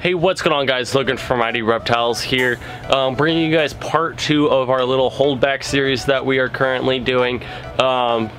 Hey, what's going on, guys? Logan from Mighty Reptiles here, bringing you guys part 2 of our little holdback series that we are currently doing.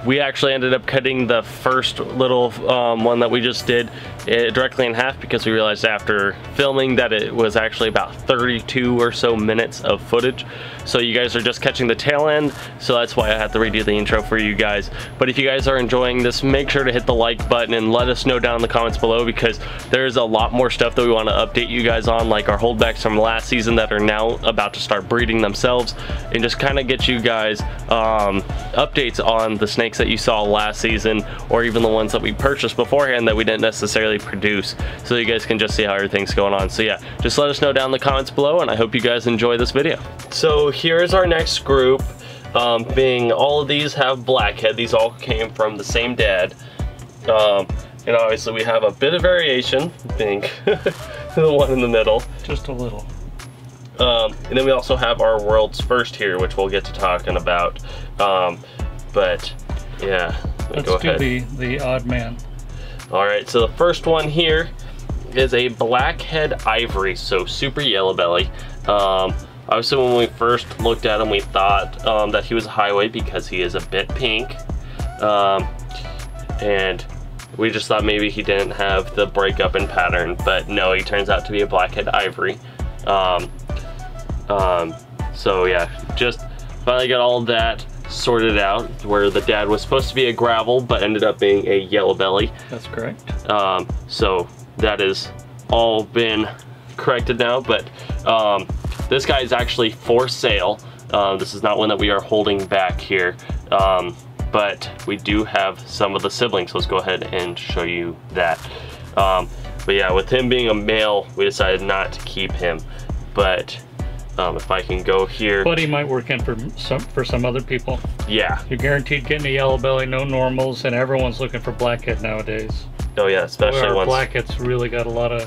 We actually ended up cutting the first little one that we just did directly in half because we realized after filming that it was actually about 32 or so minutes of footage. So you guys are just catching the tail end, so that's why I had to redo the intro for you guys. But if you guys are enjoying this, make sure to hit the like button and let us know down in the comments below, because there's a lot more stuff that we want to update you guys on, like our holdbacks from last season that are now about to start breeding themselves, and just kind of get you guys updates on the snakes that you saw last season, or even the ones that we purchased beforehand that we didn't necessarily produce, so you guys can just see how everything's going on. So yeah, just let us know down in the comments below, and I hope you guys enjoy this video. So here's our next group, being all of these have Blackhead. These all came from the same dad, and obviously we have a bit of variation, being the one in the middle. Just a little. And then we also have our world's first here, which we'll get to talking about. But yeah, let's go ahead. do the odd man. All right, so the first one here is a Blackhead Ivory, so super yellow belly. Obviously when we first looked at him, we thought that he was a highway because he is a bit pink. And we just thought maybe he didn't have the breakup in pattern, but no, he turns out to be a Blackhead Ivory. So yeah, just finally got all of that sorted out, where the dad was supposed to be a gravel but ended up being a yellow belly. That's correct. So that has all been corrected now, but this guy is actually for sale. This is not one that we are holding back here, but we do have some of the siblings. Let's go ahead and show you that. But yeah, with him being a male, we decided not to keep him. But if I can go here. But he might work in for some other people. Yeah. You're guaranteed getting a yellow belly, no normals, and everyone's looking for Blackhead nowadays. Oh yeah, especially once Blackhead's really got a lot of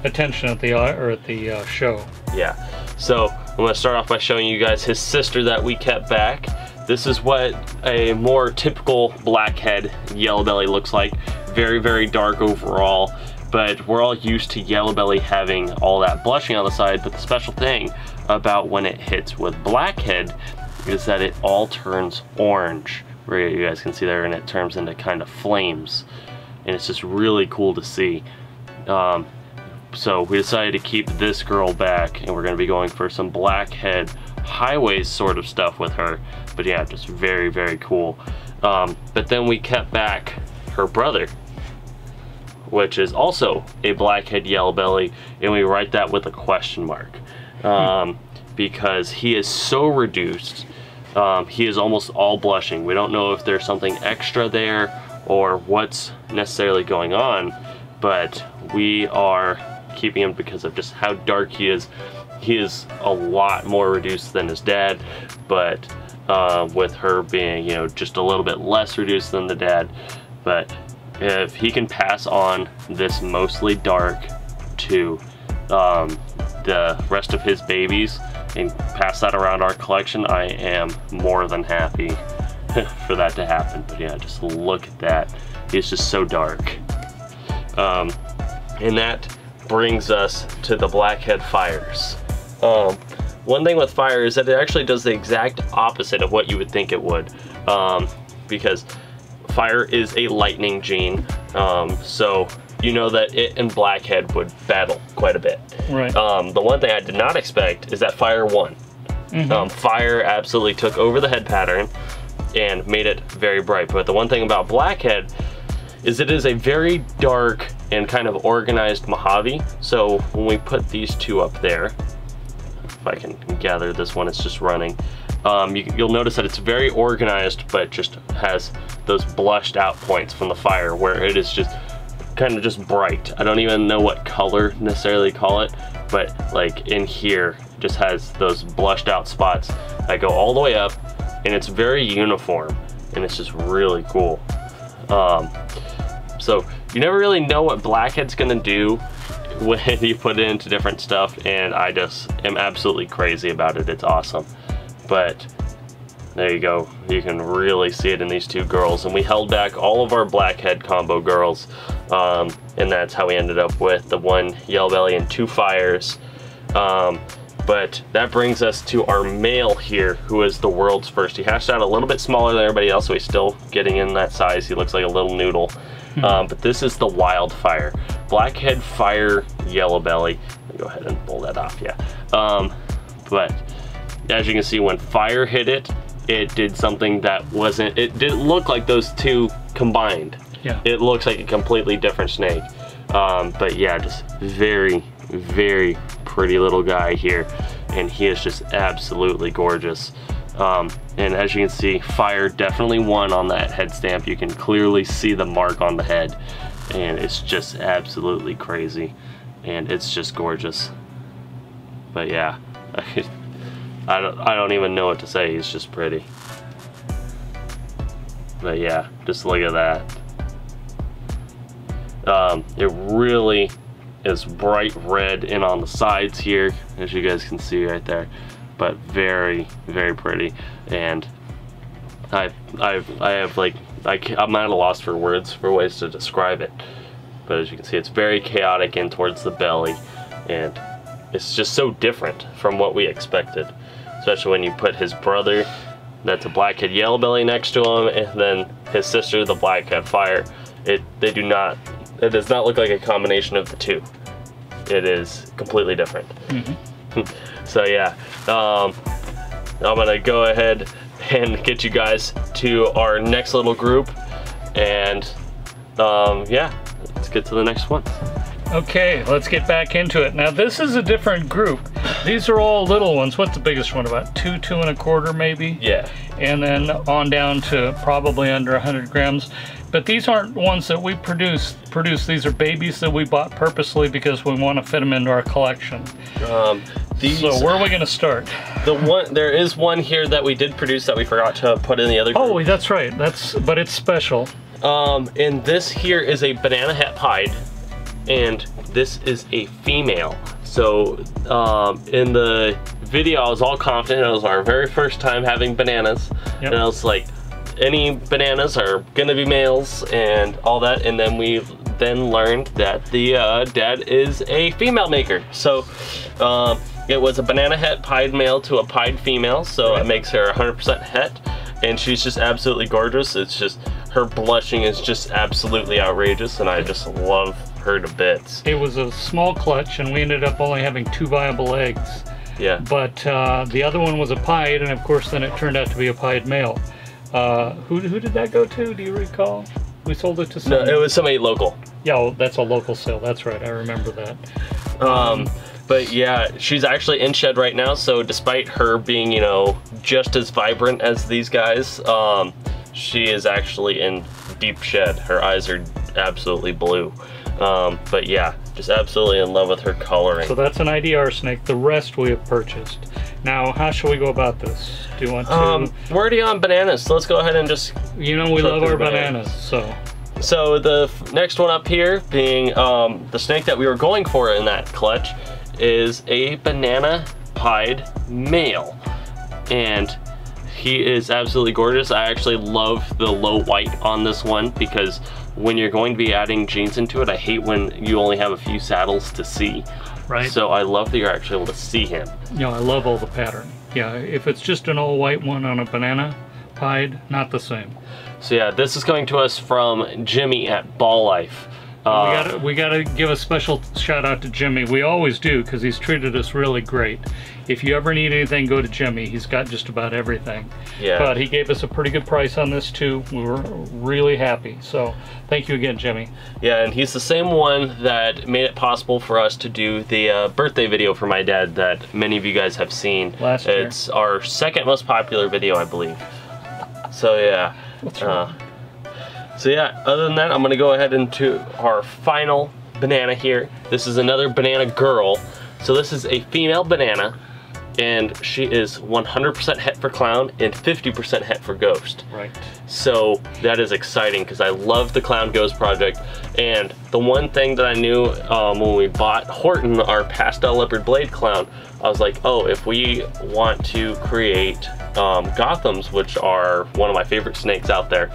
attention at the show. Yeah. So I'm gonna start off by showing you guys his sister that we kept back. This is what a more typical Blackhead yellow belly looks like. Very, very dark overall, but we're all used to yellow belly having all that blushing on the side. But the special thing about when it hits with Blackhead is that it all turns orange, where you guys can see there, and it turns into kind of flames, and it's just really cool to see. So we decided to keep this girl back, and we're going to be going for some Blackhead highways sort of stuff with her. But yeah, just very, very cool. But then we kept back her brother, which is also a Blackhead yellow belly, and we write that with a question mark, because he is so reduced. He is almost all blushing. We don't know if there's something extra there or what's necessarily going on, but we are keeping him because of just how dark he is. He is a lot more reduced than his dad, but with her being, you know, just a little bit less reduced than the dad. But if he can pass on this mostly dark to the rest of his babies and pass that around our collection, I am more than happy for that to happen. But yeah, just look at that. He's just so dark. And that brings us to the Blackhead Fires. One thing with fire is that it actually does the exact opposite of what you would think it would, because fire is a lightning gene, so you know that it and Blackhead would battle quite a bit. Right. The one thing I did not expect is that fire won. Fire absolutely took over the head pattern and made it very bright. But the one thing about Blackhead is it is a very dark and kind of organized mojave. So when we put these two up there, if I can gather this one, it's just running. You'll notice that it's very organized, but just has those blushed out points from the fire where it is just kind of just bright. I don't even know what color necessarily call it, but like in here, just has those blushed out spots that go all the way up, and it's very uniform, and it's just really cool. So you never really know what Blackhead's gonna do when you put it into different stuff, and I just am absolutely crazy about it. It's awesome. But there you go. You can really see it in these two girls. And we held back all of our Blackhead combo girls. And that's how we ended up with the 1 yellow belly and 2 fires. But that brings us to our male here, who is the world's first. He hatched out a little bit smaller than everybody else, so he's still getting in that size. He looks like a little noodle. But this is the Wildfire. Blackhead fire yellow belly. Let me go ahead and pull that off, yeah. But as you can see, when fire hit it, it did something that wasn't, it didn't look like those two combined. Yeah. It looks like a completely different snake. But yeah, just very, very pretty little guy here. And he is just absolutely gorgeous. And as you can see, fire definitely won on that head stamp. You can clearly see the mark on the head. And it's just absolutely crazy. And it's just gorgeous. But yeah, I don't even know what to say. He's just pretty. But yeah, just look at that. It really is bright red and on the sides here, as you guys can see right there. But very, very pretty. And I'm at a loss for words for ways to describe it. But as you can see, it's very chaotic in towards the belly, and it's just so different from what we expected. Especially when you put his brother, that's a Blackhead yellow belly, next to him, and then his sister, the Blackhead fire. It does not look like a combination of the two. It is completely different. So yeah, I'm gonna go ahead and get you guys to our next little group, and yeah, let's get to the next one. Okay, let's get back into it. Now this is a different group. These are all little ones. What's the biggest one? About 2 1/4 maybe? Yeah. And then on down to probably under 100 grams. But these aren't ones that we produce. These are babies that we bought purposely because we want to fit them into our collection. So where are we going to start? There is one here that we did produce that we forgot to put in the other group. Oh, that's right. But it's special. And this here is a banana hat pied, and this is a female. So in the video, I was all confident. It was our very first time having bananas. Yep. And I was like, any bananas are gonna be males and all that. And then we learned that the dad is a female maker. So it was a banana het pied male to a pied female. So it makes her 100% het. And she's just absolutely gorgeous. It's just, her blushing is just absolutely outrageous. And I just love her to bits. It was a small clutch, and we ended up only having 2 viable eggs. Yeah. But the other one was a pied, and of course then it turned out to be a pied male. Who did that go to? Do you recall? We sold it to somebody? No, it was somebody local. Yeah, well, that's a local sale. That's right. I remember that. But yeah, she's actually in shed right now. So despite her being, you know, just as vibrant as these guys, she is actually in deep shed. Her eyes are absolutely blue. But yeah, just absolutely in love with her coloring. So that's an IDR snake. The rest we have purchased. Now, how shall we go about this? Do you want to? We're already on bananas, so let's go ahead and just. You know, we love our bananas, so. So the next one up here, being the snake that we were going for in that clutch, is a banana pied male, and he is absolutely gorgeous. I actually love the low white on this one because when you're going to be adding jeans into it, I hate when you only have a few saddles to see. Right. So I love that you're actually able to see him. You know, I love all the pattern. Yeah, if it's just an all white one on a banana pied, not the same. So yeah, this is coming to us from Jimmy at Ball Life. We gotta give a special shout out to Jimmy. We always do, because he's treated us really great. If you ever need anything, go to Jimmy. He's got just about everything. Yeah. But he gave us a pretty good price on this too. We were really happy. So thank you again, Jimmy. Yeah, and he's the same one that made it possible for us to do the birthday video for my dad that many of you guys have seen. Last year. It's our second most popular video, I believe. So yeah. That's right. So yeah, other than that, I'm gonna go ahead into our final banana here. This is another banana girl. So this is a female banana, and she is 100% het for clown and 50% het for ghost. Right. So that is exciting because I love the clown ghost project. And the one thing that I knew when we bought Horton, our pastel leopard blade clown, I was like, oh, if we want to create Gothams, which are one of my favorite snakes out there,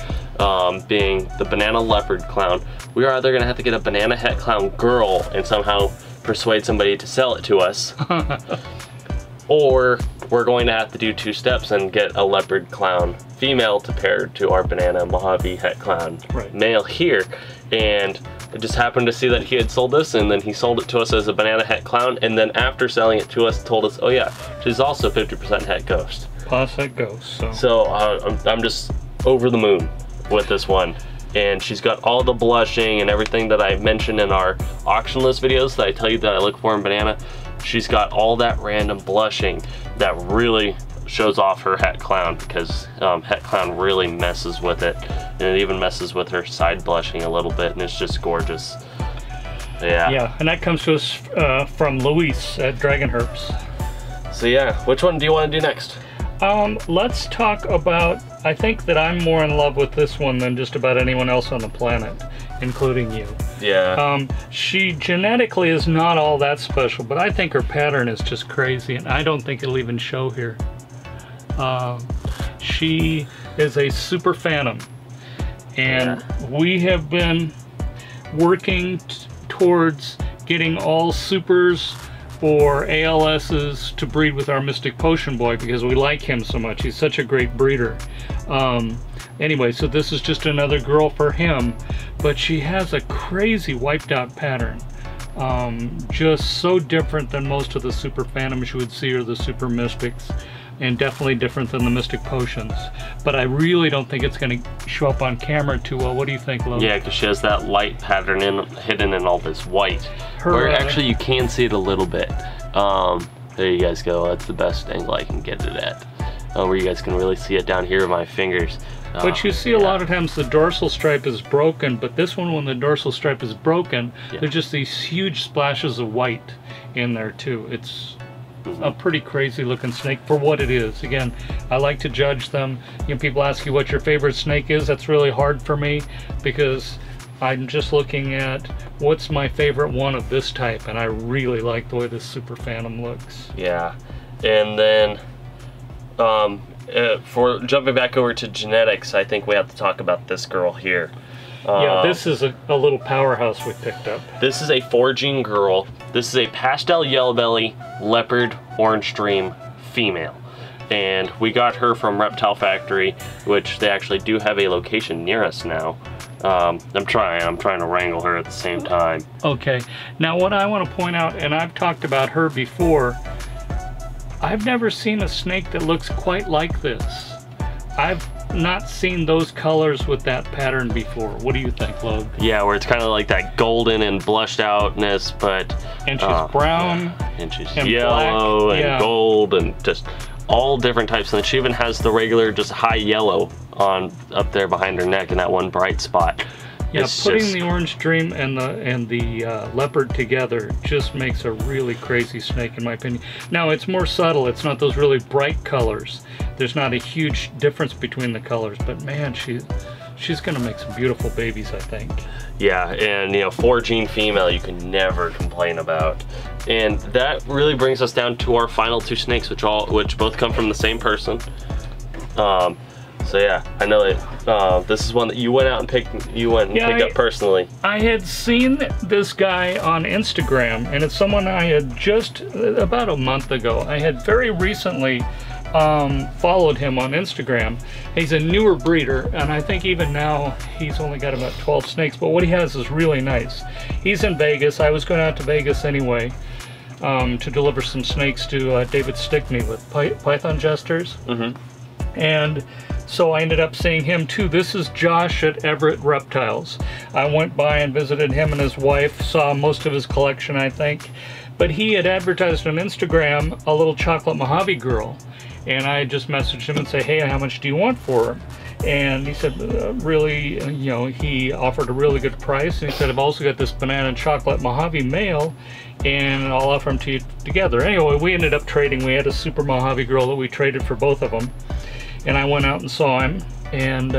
being the banana leopard clown, we are either gonna have to get a banana het clown girl and somehow persuade somebody to sell it to us, or we're going to have to do 2 steps and get a leopard clown female to pair to our banana mojave het clown male here. And I just happened to see that he had sold this, and then he sold it to us as a banana het clown, and then after selling it to us told us, oh yeah, she's also 50% het ghost. Plus het ghost. So I'm just over the moon with this one. And she's got all the blushing and everything that I mentioned in our auction list videos that I tell you that I look for in banana. She's got all that random blushing that really shows off her het clown, because het clown really messes with it, and it even messes with her side blushing a little bit, and it's just gorgeous. Yeah, and that comes to us from Luis at Dragon Herbs. So yeah, which one do you want to do next? Let's talk about, I think that I'm more in love with this one than just about anyone else on the planet, including you. Yeah. She genetically is not all that special, but I think her pattern is just crazy, and I don't think it'll even show here. She is a super phantom, and we have been working towards getting all supers or ALSs to breed with our Mystic Potion Boy because we like him so much. He's such a great breeder. Anyway, so this is just another girl for him, but she has a crazy wiped out pattern. Just so different than most of the super phantoms you would see or the super mystics, and definitely different than the Mystic Potions. But I really don't think it's going to show up on camera too well. What do you think, Logan? Yeah, because she has that light pattern hidden in all this white. Where actually you can see it a little bit. There you guys go. That's the best angle I can get it at. Where you guys can really see it down here with my fingers. But you see a lot of times the dorsal stripe is broken, but this one, when the dorsal stripe is broken, there's just these huge splashes of white in there too. It's a pretty crazy looking snake for what it is. Again, I like to judge them. You know, people ask you what your favorite snake is. That's really hard for me because I'm just looking at what's my favorite one of this type, and I really like the way this super phantom looks. Yeah, and then for jumping back over to genetics, I think we have to talk about this girl here. Yeah, this is a little powerhouse we picked up. This is a 4-gene girl. This is a pastel yellow belly leopard orange dream female, and we got her from Reptile Factory, which they actually do have a location near us now. I'm trying to wrangle her at the same time. Okay, now what I want to point out, and I've talked about her before, I've never seen a snake that looks quite like this. I've not seen those colors with that pattern before. What do you think, Logan? Yeah, where it's kind of like that golden and blushed outness, but... And she's brown. And she's yellow black, and gold and just all different types. And she even has the regular just high yellow on up there behind her neck in that one bright spot. Yeah, putting the orange dream and the leopard together just makes a really crazy snake, in my opinion. Now, it's more subtle. It's not those really bright colors. There's not a huge difference between the colors, but man, she's gonna make some beautiful babies, I think. Yeah, and you know, 4-gene female you can never complain about. And that really brings us down to our final 2 snakes, which both come from the same person. So yeah, I know that this is one that you went out and picked up personally. I had seen this guy on Instagram, and it's someone I had just about a month ago. I had very recently followed him on Instagram. He's a newer breeder, and I think even now he's only got about 12 snakes, but what he has is really nice. He's in Vegas. I was going out to Vegas anyway to deliver some snakes to David Stickney with Python Jesters. And so I ended up seeing him too. This is Josh at Everett Reptiles. I went by and visited him and his wife, saw most of his collection, I think. But he had advertised on Instagram a little chocolate mojave girl. And I just messaged him and say, hey, how much do you want for her? And he said, really, you know, he offered a really good price. And he said, I've also got this banana and chocolate Mojave male, and I'll offer them to you together. Anyway, we ended up trading. We had a super Mojave girl that we traded for both of them. And I went out and saw him, and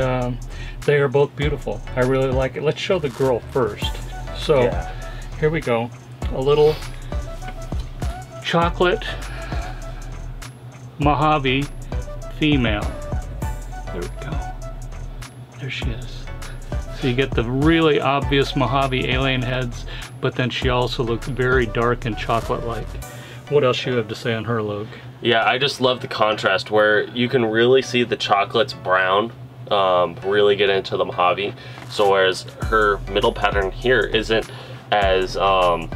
they are both beautiful. I really like it. Let's show the girl first. So, yeah. Here we go. A little chocolate Mojave female. There we go. There she is. So you get the really obvious Mojave alien heads, but then she also looks very dark and chocolate-like. What else you have to say on her, Luke? Yeah, I just love the contrast where you can really see the chocolate's brown really get into the Mojave. So whereas her middle pattern here isn't as, I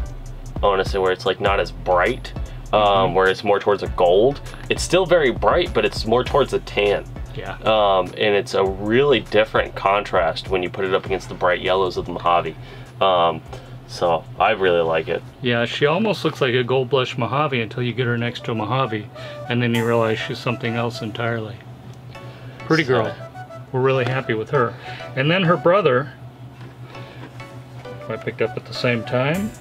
want to say where it's like not as bright, where it's more towards a gold. It's still very bright, but it's more towards a tan. Yeah. And it's a really different contrast when you put it up against the bright yellows of the Mojave. So I really like it. Yeah, she almost looks like a gold blush Mojave until you get her next to a Mojave, and then you realize she's something else entirely. Pretty girl. We're really happy with her. And then her brother, who I picked up at the same time,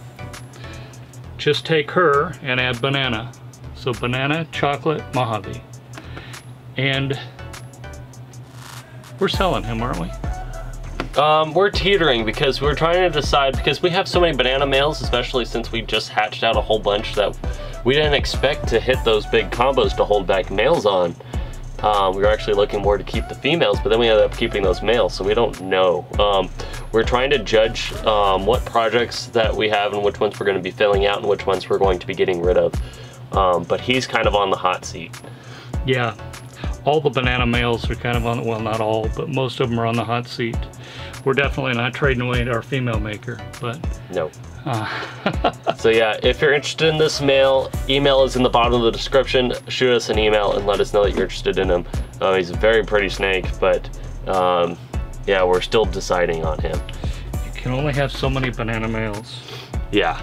just take her and add banana. So banana, chocolate, Mojave. And we're selling him, aren't we? We're teetering because we're trying to decide, because we have so many banana males, especially since we just hatched out a whole bunch that we didn't expect to hit those big combos to hold back males on. We were actually looking more to keep the females, but then we ended up keeping those males, so we don't know. We're trying to judge what projects that we have and which ones we're going to be filling out and which ones we're going to be getting rid of. But he's kind of on the hot seat. Yeah. All the banana males are kind of on, well, not all, but most of them are on the hot seat. We're definitely not trading away our female maker, but... No. So yeah, if you're interested in this male, email is in the bottom of the description. Shoot us an email and let us know that you're interested in him. He's a very pretty snake, but yeah, we're still deciding on him. You can only have so many banana males. Yeah.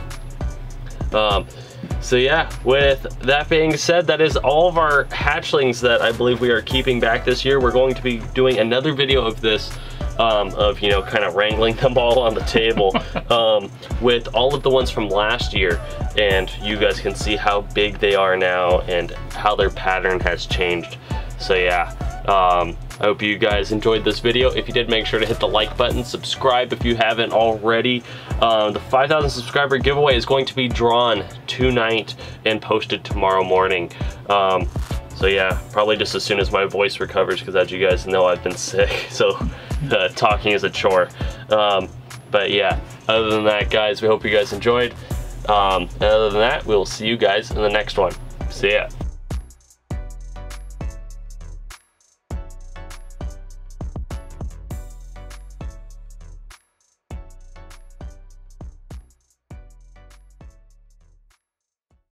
So yeah, with that being said, that is all of our hatchlings that I believe we are keeping back this year. We're going to be doing another video of this, of, you know, kind of wrangling them all on the table with all of the ones from last year, and you guys can see how big they are now and how their pattern has changed. So yeah, I hope you guys enjoyed this video. If you did, make sure to hit the like button, subscribe if you haven't already. The 5,000 subscriber giveaway is going to be drawn tonight and posted tomorrow morning. So yeah, probably just as soon as my voice recovers, because as you guys know, I've been sick, so talking is a chore. But yeah, other than that, guys, we hope you guys enjoyed. And other than that, we'll see you guys in the next one. See ya.